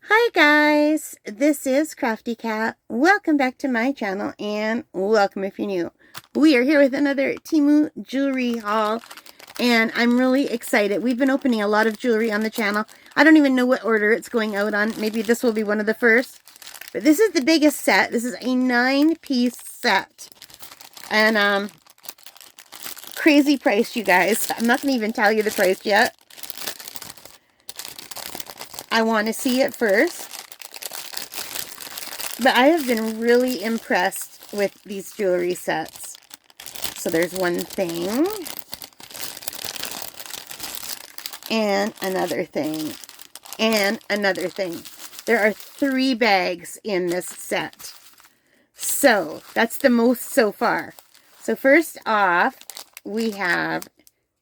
Hi guys, this is Crafty Cat. Welcome back to my channel and welcome if you're new. We are here with another Temu jewelry haul and I'm really excited. We've been opening a lot of jewelry on the channel. I don't even know what order it's going out on. Maybe this will be one of the first. But this is the biggest set. This is a 9-piece set. And crazy price, you guys. I'm not going to even tell you the price yet. I want to see it first. But I have been really impressed with these jewelry sets. So there's one thing. And another thing. And another thing. There are 3 bags in this set. So that's the most so far. So first off, we have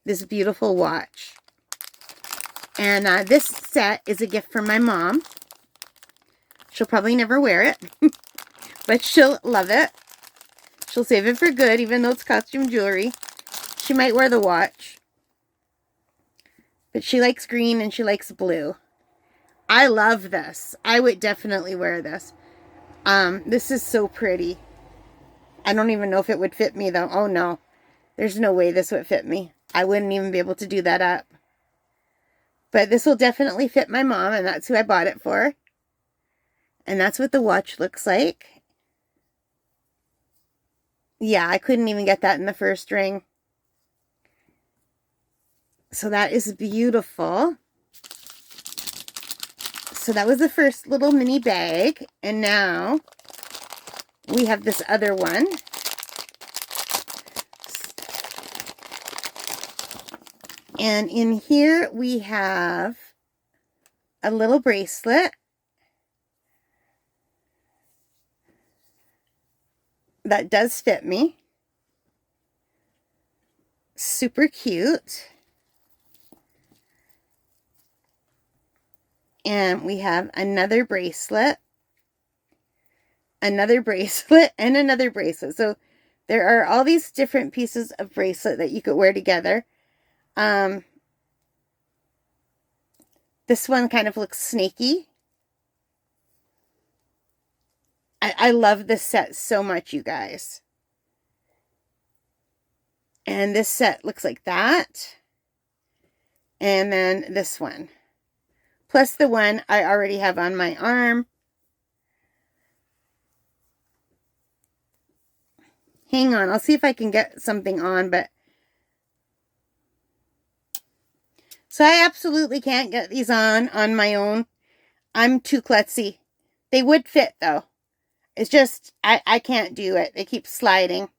this beautiful watch. And this set is a gift from my mom. She'll probably never wear it. But she'll love it. She'll save it for good, even though it's costume jewelry. She might wear the watch. But she likes green and she likes blue. I love this. I would definitely wear this. This is so pretty. I don't even know if it would fit me, though. Oh, no. There's no way this would fit me. I wouldn't even be able to do that up. But this will definitely fit my mom, and that's who I bought it for. And that's what the watch looks like. Yeah, I couldn't even get that in the first ring. So that is beautiful. So that was the first little mini bag. And now we have this other one. And in here we have a little bracelet. That does fit me. Super cute. And we have another bracelet, and another bracelet. So there are all these different pieces of bracelet that you could wear together. This one kind of looks snaky. I love this set so much, you guys. And this set looks like that. And then this one. Plus the one I already have on my arm. Hang on, I'll see if I can get something on, but... So I absolutely can't get these on my own. I'm too klutzy. They would fit, though. It's just, I can't do it. They keep sliding.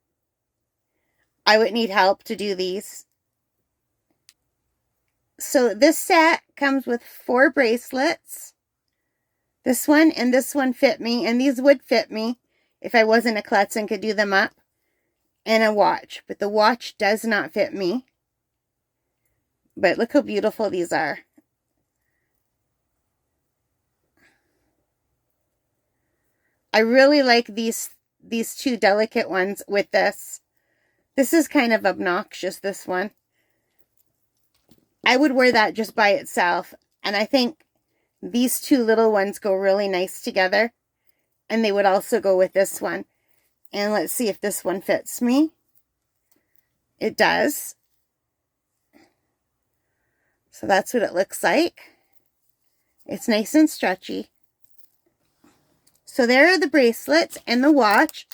I would need help to do these. So this set comes with 4 bracelets. This one and this one fit me, and these would fit me if I wasn't a klutz and could do them up. And a watch, but the watch does not fit me. But look how beautiful these are. I really like these 2 delicate ones with this. This is kind of obnoxious, this one. I would wear that just by itself. And I think these 2 little ones go really nice together. And they would also go with this one. And let's see if this one fits me. It does. So that's what it looks like. It's nice and stretchy. So there are the bracelets and the watch.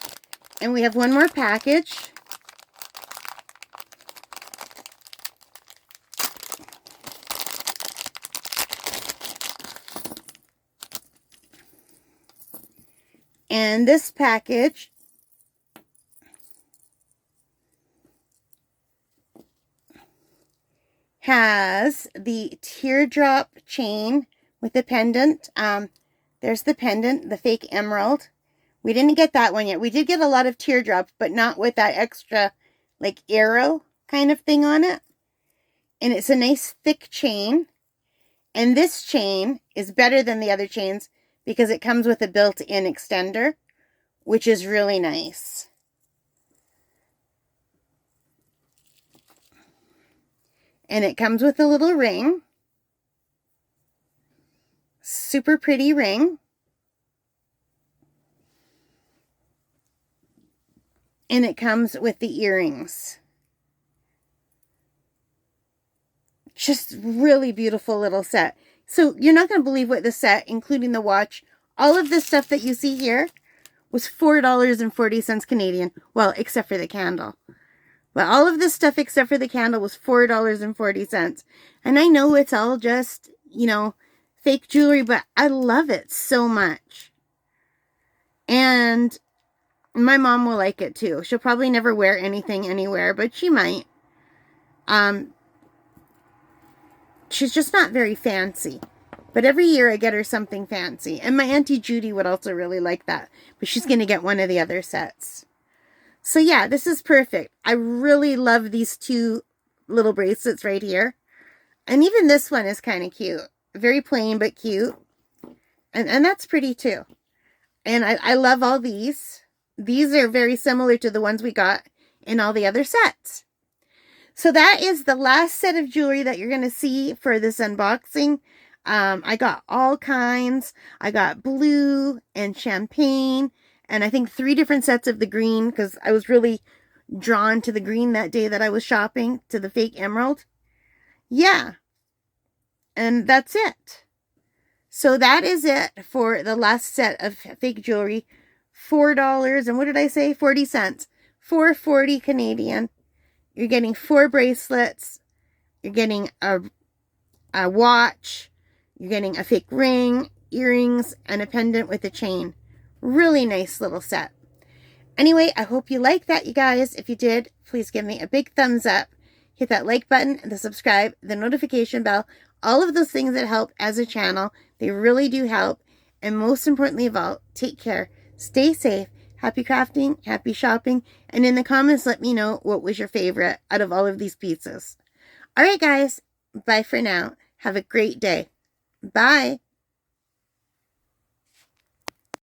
And we have one more package. And this package has the teardrop chain with the pendant. There's the pendant, the fake emerald. We didn't get that one yet. We did get a lot of teardrops, but not with that extra, like, arrow kind of thing on it. And it's a nice thick chain. And this chain is better than the other chains because it comes with a built-in extender, which is really nice. And it comes with a little ring. super pretty ring. And it comes with the earrings. Just really beautiful little set. So you're not going to believe what the set, including the watch, all of this stuff that you see here was $4.40 Canadian. Well, except for the candle. But all of this stuff except for the candle was $4.40. And I know it's all just, you know, fake jewelry, but I love it so much. And my mom will like it too. She'll probably never wear anything anywhere, but she might. She's just not very fancy. But every year I get her something fancy. And my Auntie Judy would also really like that. But she's going to get one of the other sets. So yeah, this is perfect. I really love these two little bracelets right here. And even this one is kind of cute. Very plain but cute. And that's pretty too. And I love all these. These are very similar to the ones we got in all the other sets. So that is the last set of jewelry that you're going to see for this unboxing. I got all kinds. I got blue and champagne. And I think 3 different sets of the green, because I was really drawn to the green that day that I was shopping, to the fake emerald. Yeah. And that's it. So that is it for the last set of fake jewelry. $4, and what did I say? 40 cents. $4.40 Canadian. You're getting 4 bracelets. You're getting a watch. You're getting a fake ring, earrings, and a pendant with a chain. Really nice little set. Anyway, I hope you liked that, you guys. If you did, please give me a big thumbs up. Hit that like button, the subscribe, the notification bell. All of those things that help as a channel. They really do help. And most importantly of all, take care. Stay safe. Happy crafting, happy shopping, and in the comments, let me know what was your favorite out of all of these pieces. All right, guys. Bye for now. Have a great day. Bye.